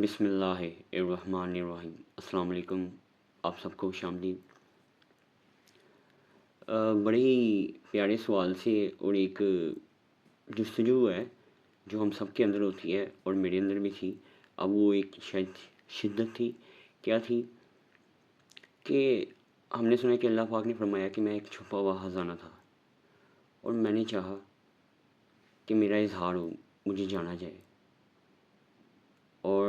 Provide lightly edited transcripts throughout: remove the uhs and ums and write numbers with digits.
بسم اللہ الرحمن الرحیم۔ السلام علیکم، آپ سب کو خوش آمدید۔ بڑے ہی پیارے سوال سے اور ایک جستجو ہے جو ہم سب کے اندر ہوتی ہے اور میرے اندر بھی تھی۔ اب وہ ایک شاید شدت تھی، کیا تھی کہ ہم نے سنا کہ اللہ پاک نے فرمایا کہ میں ایک چھپا ہوا خزانہ تھا، اور میں نے چاہا کہ میرا اظہار ہو، مجھے جانا جائے۔ اور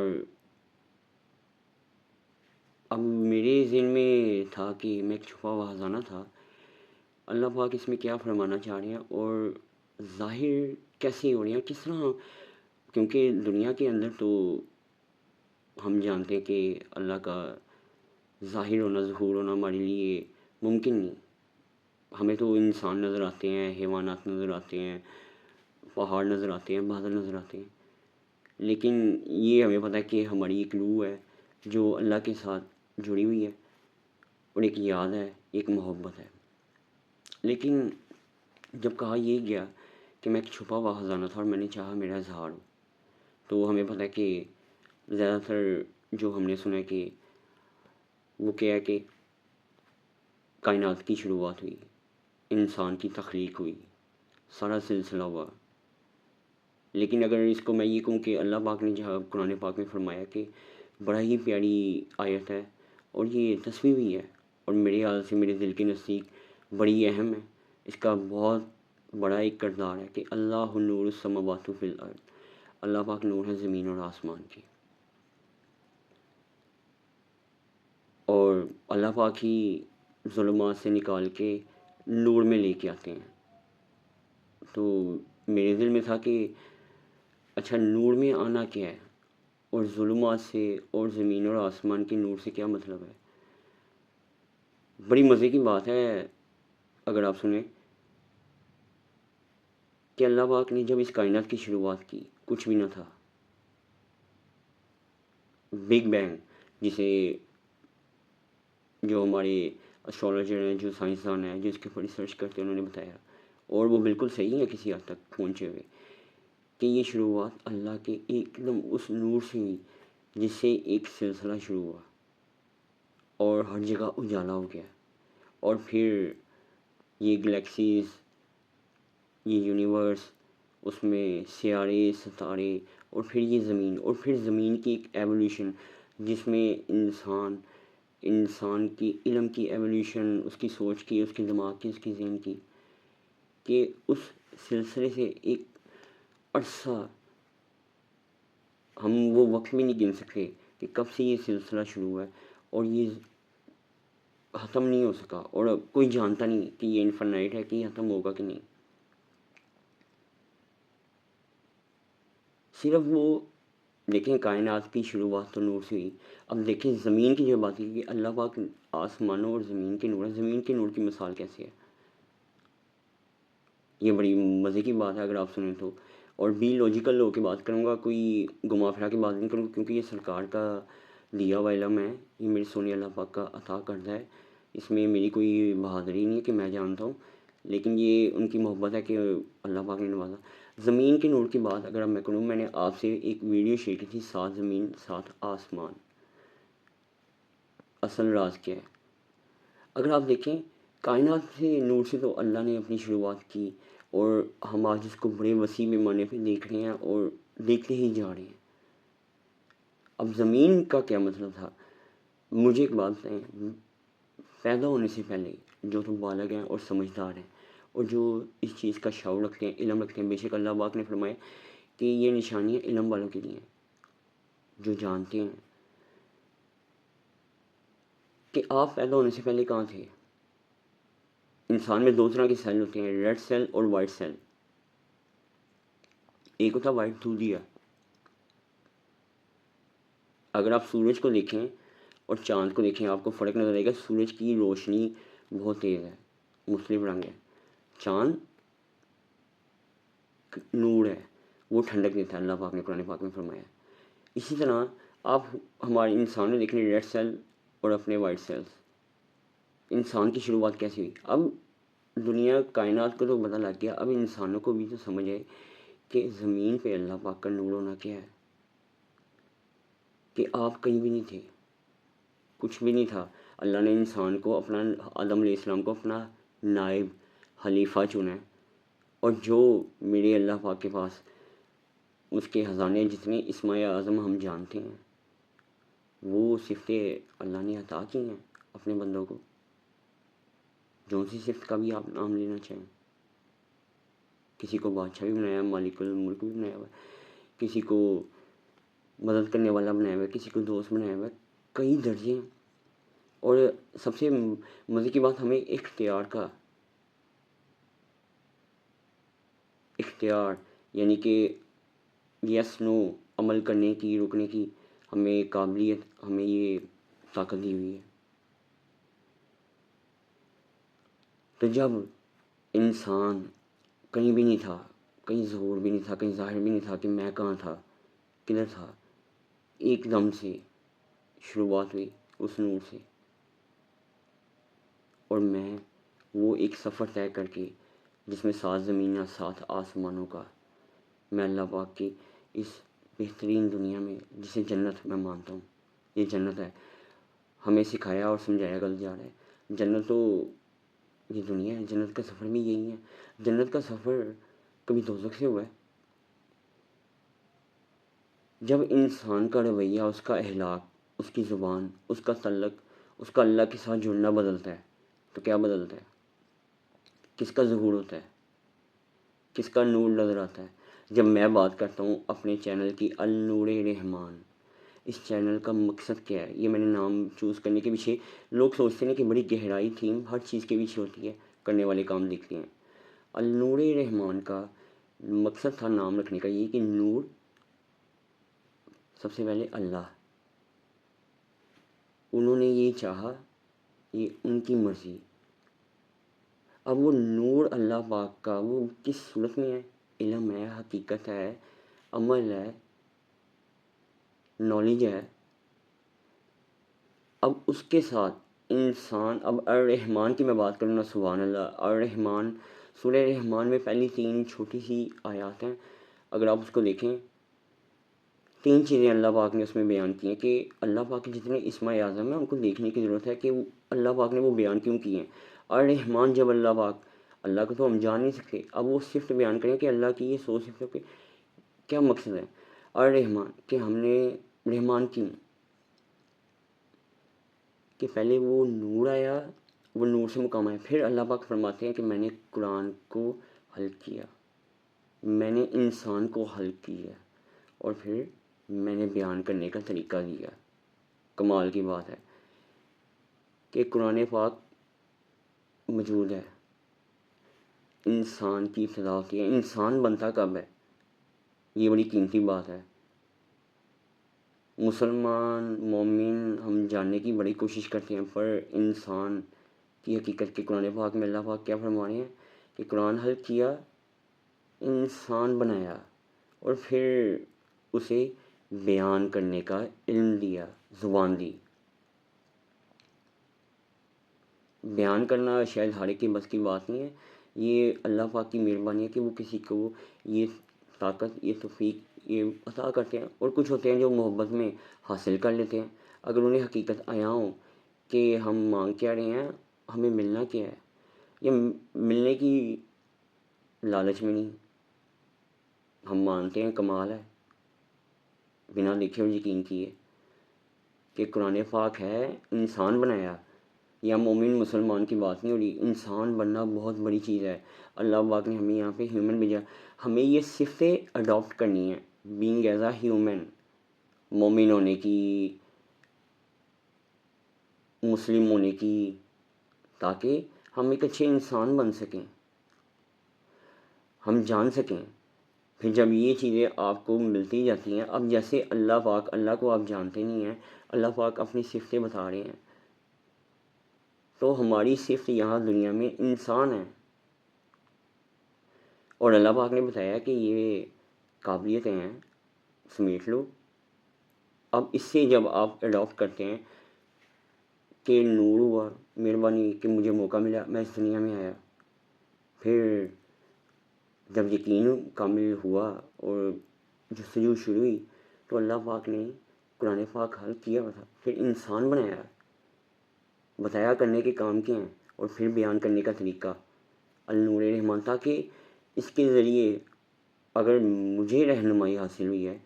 اب میرے ذہن میں تھا کہ میں ایک چھپا ہوا خزانہ تھا، اللہ پاک اس میں کیا فرمانا چاہ رہے ہیں اور ظاہر کیسے ہو رہے ہیں، کس طرح، کیونکہ دنیا کے اندر تو ہم جانتے ہیں کہ اللہ کا ظاہر ہونا، ظہور ہونا ہمارے لیے ممکن نہیں۔ ہمیں تو انسان نظر آتے ہیں، حیوانات نظر آتے ہیں، پہاڑ نظر آتے ہیں، بادل نظر آتے ہیں، لیکن یہ ہمیں پتہ ہے کہ ہماری ایک روح ہے جو اللہ کے ساتھ جڑی ہوئی ہے، اور ایک یاد ہے، ایک محبت ہے۔ لیکن جب کہا یہ گیا کہ میں ایک چھپا ہوا خزانہ تھا اور میں نے چاہا میرا اظہار ہو، تو ہمیں پتہ ہے کہ زیادہ تر جو ہم نے سنا ہے کہ وہ کیا ہے کہ کائنات کی شروعات ہوئی، انسان کی تخلیق ہوئی، سارا سلسلہ ہوا۔ لیکن اگر اس کو میں یہ کہوں کہ اللہ پاک نے جہاں قرآن پاک میں فرمایا کہ بڑا ہی پیاری آیت ہے، اور یہ تصویر بھی ہے، اور میرے حال سے میرے دل کے نزدیک بڑی اہم ہے، اس کا بہت بڑا ایک کردار ہے کہ اللہ نور السماوات فی الارض، اللہ پاک نور ہے زمین اور آسمان کی، اور اللہ پاک ہی ظلمات سے نکال کے نور میں لے کے آتے ہیں۔ تو میرے دل میں تھا کہ اچھا، نور میں آنا کیا ہے، اور ظلمات سے اور زمین اور آسمان کے نور سے کیا مطلب ہے۔ بڑی مزے کی بات ہے اگر آپ سنیں کہ اللہ پاک نے جب اس کائنات کی شروعات کی، کچھ بھی نہ تھا، بگ بینگ جسے جو ہمارے اسٹرالوجر ہیں، جو سائنسدان ہیں، جو اس کے اوپر ریسرچ کرتے ہیں، انہوں نے بتایا، اور وہ بالکل صحیح ہے کسی حد تک پہنچے ہوئے، کہ یہ شروعات اللہ کے ایک دم اس نور سے ہوئی جس سے ایک سلسلہ شروع ہوا اور ہر جگہ اجالا ہو گیا، اور پھر یہ گلیکسیز، یہ یونیورس، اس میں سیارے، ستارے، اور پھر یہ زمین، اور پھر زمین کی ایک ایولیوشن جس میں انسان کی علم کی ایولیوشن، اس کی سوچ کی، اس کے دماغ کی، اس کی ذہن کی، کہ اس سلسلے سے ایک عرصہ، ہم وہ وقت بھی نہیں گن سکتے کہ کب سے یہ سلسلہ شروع ہوا ہے، اور یہ ختم نہیں ہو سکا، اور کوئی جانتا نہیں کہ یہ انفینائٹ ہے کہ یہ ختم ہوگا کہ نہیں۔ صرف وہ دیکھیں کائنات کی شروعات تو نور سے ہوئی، اب دیکھیں زمین کی جو بات ہے کہ اللہ پاک آسمانوں اور زمین کے نور ہے، زمین کے نور کی مثال کیسے ہے، یہ بڑی مزے کی بات ہے اگر آپ سنیں تو۔ اور بھی لاجیکل ہو کے بات کروں گا، کوئی گھما پھرا کے بات نہیں کروں گا، کیونکہ یہ سرکار کا دیا ہوا علم ہے، یہ میرے سونے اللہ پاک کا عطا کردہ ہے، اس میں میری کوئی بہادری نہیں ہے کہ میں جانتا ہوں، لیکن یہ ان کی محبت ہے کہ اللہ پاک نے نوازا۔ زمین کے نور کی بات اگر اب میں کروں، میں نے آپ سے ایک ویڈیو شیئر کی تھی، 7 زمین 7 آسمان، اصل راز کیا ہے۔ اگر آپ دیکھیں کائنات سے نور سے تو اللہ نے اپنی شروعات کی، اور ہم آج اس کو بڑے وسیع پیمانے پہ دیکھ رہے ہیں اور دیکھتے ہی جا رہے ہیں۔ اب زمین کا کیا مطلب تھا، مجھے ایک بات بتائیں، پیدا ہونے سے پہلے جو تو بالغ ہیں اور سمجھدار ہیں، اور جو اس چیز کا شعور رکھتے ہیں، علم رکھتے ہیں، بے شک اللہ پاک نے فرمایا کہ یہ نشانیاں علم والوں کے لیے ہیں، جو جانتے ہیں کہ آپ پیدا ہونے سے پہلے کہاں تھے۔ انسان میں 2 طرح کے سیل ہوتے ہیں، ریڈ سیل اور وائٹ سیل۔ ایک ہوتا ہے وائٹ دودھیا، اگر آپ سورج کو دیکھیں اور چاند کو دیکھیں آپ کو فرق نظر آئے گا، سورج کی روشنی بہت تیز ہے، مختلف رنگ ہے، چاند نور ہے، وہ ٹھنڈک دیتا ہے، اللہ پاک نے قرآن پاک میں فرمایا۔ اسی طرح آپ ہمارے انسان میں دیکھیں، ریڈ سیل اور اپنے وائٹ سیلس۔ انسان کی شروعات کیسی ہوئی، اب دنیا کائنات کو تو پتہ لگ گیا، اب انسانوں کو بھی تو سمجھ آئے کہ زمین پہ اللہ پاک کا نور ہونا کیا ہے، کہ آپ کہیں بھی نہیں تھے، کچھ بھی نہیں تھا. اللہ نے انسان کو اپنا، آدم علیہ السلام کو اپنا نائب خلیفہ چنا ہے. اور جو میرے اللہ پاک کے پاس اس کے خزانے جتنے اسماء اعظم ہم جانتے ہیں، وہ صفتیں اللہ نے عطا کی ہیں اپنے بندوں کو. جو سی صفت کا بھی آپ نام لینا چاہیں. کسی کو بادشاہ بھی بنایا، مالک الملک بھی بنایا ہوا ہے، کسی کو مدد کرنے والا بنایا ہوا ہے، کسی کو دوست بنایا ہوا ہے. کئی درجے ہیں. اور سب سے مزے کی بات، ہمیں اختیار یعنی کہ یس نو عمل کرنے کی، رکنے کی ہمیں قابلیت، ہمیں یہ طاقت دی ہوئی ہے. تو جب انسان کہیں بھی نہیں تھا، کہیں ظہور بھی نہیں تھا، کہیں ظاہر بھی نہیں تھا کہ میں کہاں تھا، کدھر تھا، ایک دم سے شروعات ہوئی اس نور سے. اور میں وہ ایک سفر طے کر کے، جس میں 7 زمینیں 7 آسمانوں کا، میں اللہ پاک کی اس بہترین دنیا میں، جسے جنت میں مانتا ہوں، یہ جنت ہے، ہمیں سکھایا اور سمجھایا گل جا رہا ہے. جنت تو یہ دنیا ہے، جنت کا سفر بھی یہی ہے. جنت کا سفر کبھی دوزخ سے ہوا ہے؟ جب انسان کا رویہ، اس کا اخلاق، اس کی زبان، اس کا تعلق، اس کا اللہ کے ساتھ جڑنا بدلتا ہے، تو کیا بدلتا ہے؟ کس کا ظہور ہوتا ہے؟ کس کا نور نظر آتا ہے؟ جب میں بات کرتا ہوں اپنے چینل کی النور رحمان، اس چینل کا مقصد کیا ہے؟ یہ میں نے نام چوز کرنے کے پیچھے، لوگ سوچتے ہیں کہ بڑی گہرائی تھیم ہر چیز کے پیچھے ہوتی ہے، کرنے والے کام دکھتے ہیں. النور رحمان کا مقصد تھا نام رکھنے کا یہ کہ نور سب سے پہلے اللہ، انہوں نے یہ چاہا، یہ ان کی مرضی. اب وہ نور اللہ پاک کا وہ کس صورت میں ہے؟ علم ہے، حقیقت ہے، عمل ہے، نالج ہے. اب اس کے ساتھ انسان، اب الرحمن کی میں بات کروں نا، سبحان اللہ. الرحمن، سورہ رحمان میں پہلی 3 چھوٹی سی آیات ہیں، اگر آپ اس کو دیکھیں، 3 چیزیں اللہ پاک نے اس میں بیان کی ہیں کہ اللہ پاک کے جتنے اسماء اعظم ہیں ان کو دیکھنے کی ضرورت ہے کہ اللہ پاک نے وہ بیان کیوں کی ہیں. الرحمن، جب اللہ پاک، اللہ کو تو ہم جان نہیں سکتے، اب وہ صفت بیان کریں کہ اللہ کی یہ 100 صفتوں کے کیا مقصد ہے. الرحمن کہ ہم نے رحمان کیوں، کہ پہلے وہ نور آیا، وہ نور سے مقام آیا. پھر اللہ پاک فرماتے ہیں کہ میں نے قرآن کو حل کیا، میں نے انسان کو حل کیا، اور پھر میں نے بیان کرنے کا طریقہ دیا. کمال کی بات ہے کہ قرآن پاک موجود ہے، انسان کی ابتدا ہوتی ہے. انسان بنتا کب ہے؟ یہ بڑی قیمتی بات ہے. مسلمان، مومن ہم جاننے کی بڑی کوشش کرتے ہیں، پر انسان کی حقیقت کے قرآن پاک میں اللہ پاک کیا فرما رہے ہیں کہ قرآن حل کیا، انسان بنایا، اور پھر اسے بیان کرنے کا علم دیا، زبان دی. بیان کرنا شاید ہر ایک کے بس کی بات نہیں ہے. یہ اللہ پاک کی مہربانی ہے کہ وہ کسی کو یہ طاقت، یہ توفیق یہ عطا کرتے ہیں. اور کچھ ہوتے ہیں جو محبت میں حاصل کر لیتے ہیں. اگر انہیں حقیقت آیا ہو کہ ہم مانگ کیا رہے ہیں، ہمیں ملنا کیا ہے، یہ ملنے کی لالچ میں نہیں، ہم مانتے ہیں کمال ہے بنا دیکھے اور یقین کیے کہ قرآن پاک ہے، انسان بنایا. یا مومن مسلمان کی بات نہیں ہو رہی، انسان بننا بہت بڑی چیز ہے. اللہ پاک نے ہمیں یہاں پہ ہیومن بھیجا، ہمیں یہ صفتیں اڈاپٹ کرنی ہیں، بینگ ایز اے ہیومن، مومن ہونے کی، مسلم ہونے کی، تاکہ ہم ایک اچھے انسان بن سکیں، ہم جان سکیں. پھر جب یہ چیزیں آپ کو ملتی جاتی ہیں، اب جیسے اللہ پاک، اللہ کو آپ جانتے نہیں ہیں، اللہ پاک اپنی صفتیں بتا رہے ہیں، تو ہماری صفت یہاں دنیا میں انسان ہے، اور اللہ پاک نے بتایا کہ یہ قابلیتیں ہیں، سمیٹ لو. اب اس سے جب آپ اڈاپٹ کرتے ہیں کہ نور ہوا، مہربانی کہ مجھے موقع ملا، میں اس دنیا میں آیا. پھر جب یقین کامل ہوا اور جستجو شروع ہوئی، تو اللہ پاک نے قرآن پاک حل کیا ہوا تھا، پھر انسان بنایا، بتایا کرنے کے کام کیا ہیں، اور پھر بیان کرنے کا طریقہ النور رحمان، تاکہ اس کے ذریعے اگر مجھے رہنمائی حاصل ہوئی ہے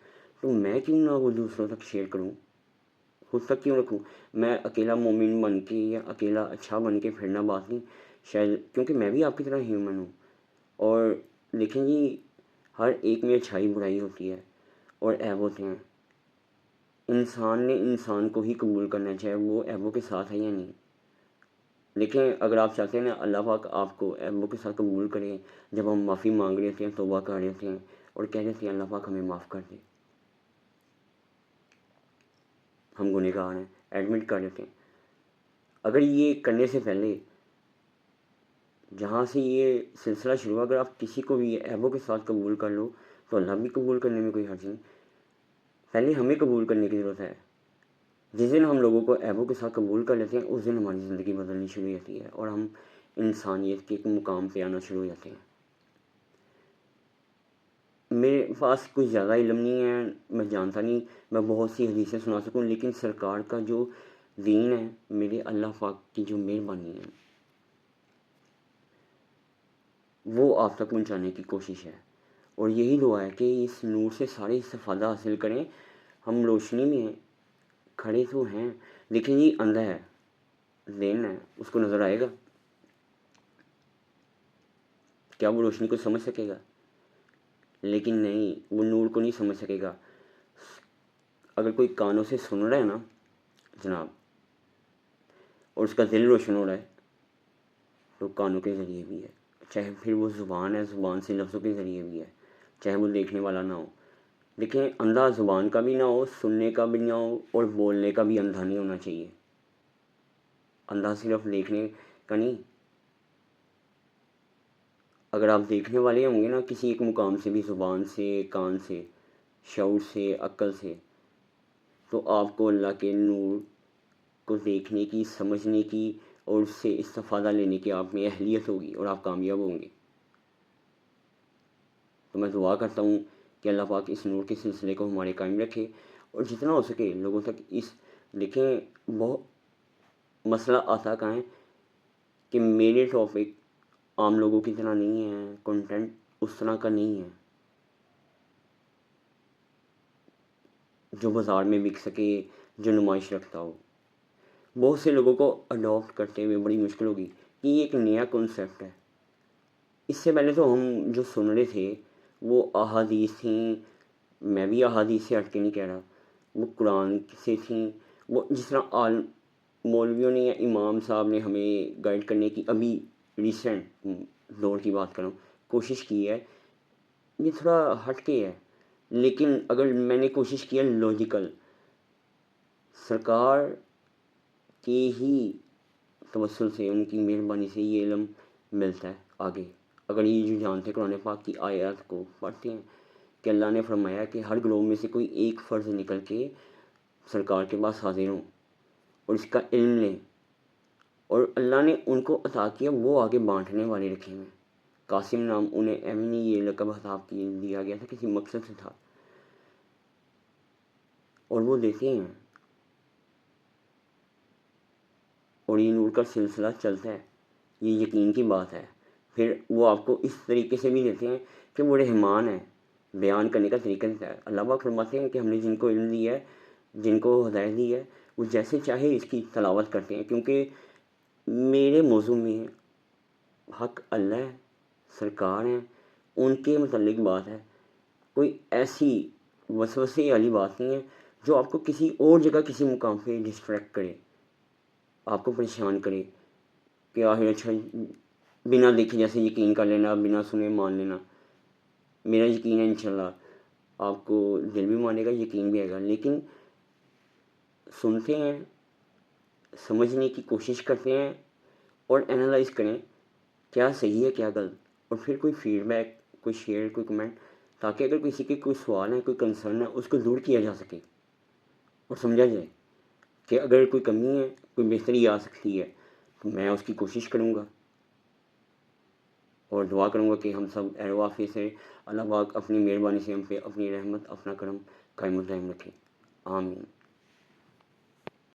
تو میں کیوں نہ وہ دوسروں تک شیئر کروں، خود تک کیوں رکھوں. میں اکیلا مومن بن کے یا اکیلا اچھا بن کے پھرنا بات نہیں، شاید کیونکہ میں بھی آپ کی طرح ہیومن ہوں. اور لیکن جی ہر ایک میں اچھائی برائی ہوتی ہے اور عیب ہوتے ہیں. انسان نے انسان کو ہی قبول کرنا چاہے وہ عیبوں کے ساتھ ہے یا نہیں. لیکن اگر آپ چاہتے ہیں نا اللہ پاک آپ کو عیبوں کے ساتھ قبول کرے، جب ہم معافی مانگ رہے ہوتے ہیں، توبہ کر رہے ہوتے ہیں اور کہہ رہے ہوتے ہیں اللہ پاک ہمیں معاف کر دے، ہم گنہگار ہیں، ایڈمٹ کر دیتے ہیں. اگر یہ کرنے سے پہلے جہاں سے یہ سلسلہ شروع ہوا، اگر آپ کسی کو بھی عیبوں کے ساتھ قبول کر لو تو اللہ بھی قبول کرنے میں کوئی حرج نہیں. پہلے ہمیں قبول کرنے کی ضرورت ہے. جس دن ہم لوگوں کو عیبوں کے ساتھ قبول کر لیتے ہیں اس دن ہماری زندگی بدلنی شروع ہو جاتی ہے اور ہم انسانیت کے ایک مقام پہ آنا شروع ہو جاتے ہیں. میرے پاس کچھ زیادہ علم نہیں ہے، میں جانتا نہیں میں بہت سی حدیثیں سنا سکوں، لیکن سرکار کا جو دین ہے، میرے اللہ پاک کی جو مہربانی ہے وہ آپ تک پہنچانے کی کوشش ہے. اور یہی دعا ہے کہ اس نور سے سارے استفادہ حاصل کریں. ہم روشنی میں کھڑے تو ہیں لیکن یہ اندھا ہے، ذہن ہے، اس کو نظر آئے گا؟ کیا وہ روشنی کو سمجھ سکے گا؟ لیکن نہیں، وہ نور کو نہیں سمجھ سکے گا. اگر کوئی کانوں سے سن رہا ہے نا جناب اور اس کا دل روشن ہو رہا ہے تو کانوں کے ذریعے بھی ہے، چاہے پھر وہ زبان ہے، زبان سے لفظوں کے ذریعے بھی ہے، چاہے وہ دیکھنے والا نہ ہو. لیکن اندھا زبان کا بھی نہ ہو، سننے کا بھی نہ ہو اور بولنے کا بھی اندھا نہیں ہونا چاہیے. اندھا صرف دیکھنے کا نہیں، اگر آپ دیکھنے والے ہوں گے نا کسی ایک مقام سے بھی، زبان سے، کان سے، شعور سے، عقل سے، تو آپ کو اللہ کے نور کو دیکھنے کی، سمجھنے کی اور اس سے استفادہ لینے کی آپ میں اہلیت ہوگی اور آپ کامیاب ہوں گے. تو میں دعا کرتا ہوں کہ اللہ پاک اس نور کے سلسلے کو ہمارے قائم رکھے اور جتنا ہو سکے لوگوں تک دیکھیں بہت مسئلہ آتا کہاں ہے کہ میرے ٹاپک عام لوگوں کی طرح نہیں ہے، کنٹینٹ اس طرح کا نہیں ہے جو بازار میں بک سکے، جو نمائش رکھتا ہو. بہت سے لوگوں کو اڈاپٹ کرتے ہوئے بڑی مشکل ہوگی کہ یہ ایک نیا کنسیپٹ ہے. اس سے پہلے تو ہم جو سن رہے تھے وہ احادیث تھیں، میں بھی احادیث سے ہٹ کے نہیں کہہ رہا، وہ قرآن سے تھیں. وہ جس طرح مولویوں نے یا امام صاحب نے ہمیں گائیڈ کرنے کی ابھی ریسنٹ دور کی بات کروں کوشش کی ہے، یہ تھوڑا ہٹ کے ہے. لیکن اگر میں نے کوشش کی ہے لاجیکل، سرکار کے ہی توسل سے، ان کی مہربانی سے یہ علم ملتا ہے آگے. اگر یہ جو جانتے ہیں قرآن پاک کی آیات کو پڑھتے ہیں کہ اللہ نے فرمایا کہ ہر گروہ میں سے کوئی ایک فرد نکل کے سرکار کے پاس حاضر ہوں اور اس کا علم لیں، اور اللہ نے ان کو عطا کیا، وہ آگے بانٹنے والے رکھے ہوئے. قاسم نام انہیں ایمنی یہ لقب خطاب دیا گیا تھا، کسی مقصد سے تھا اور وہ دیتے ہیں اور یہ نور کا سلسلہ چلتا ہے. یہ یقین کی بات ہے. پھر وہ آپ کو اس طریقے سے بھی دیتے ہیں کہ وہ رحمان ہے، بیان کرنے کا طریقہ دیتا ہے. اللہ پاک فرماتے ہیں کہ ہم نے جن کو علم دیا ہے، جن کو ہدایت دی ہے، وہ جیسے چاہے اس کی تلاوت کرتے ہیں، کیونکہ میرے موضوع میں حق اللہ ہے، سرکار ہیں، ان کے متعلق بات ہے. کوئی ایسی وسوسے والی بات نہیں ہے جو آپ کو کسی اور جگہ کسی مقام پہ ڈسٹریکٹ کرے، آپ کو پریشان کرے کہ آخر اچھا بنا دیکھے جیسے یقین کر لینا، بنا سنے مان لینا. میرا یقین ہے انشاءاللہ آپ کو دل بھی مانے گا، یقین بھی آئے گا. لیکن سنتے ہیں، سمجھنے کی کوشش کرتے ہیں اور انالائز کریں کیا صحیح ہے کیا غلط، اور پھر کوئی فیڈ بیک، کوئی شیئر، کوئی کمنٹ، تاکہ اگر کسی کے کوئی سوال ہے، کوئی کنسرن ہے، اس کو دور کیا جا سکے اور سمجھا جائے کہ اگر کوئی کمی ہے، کوئی بہتری آ سکتی ہے تو میں اس کی کوشش کروں گا اور دعا کروں گا کہ ہم سب اہل وافی سے اللہ پاک اپنی مہربانی سے ہم پہ اپنی رحمت، اپنا کرم قائم و دائم رکھے. آمین.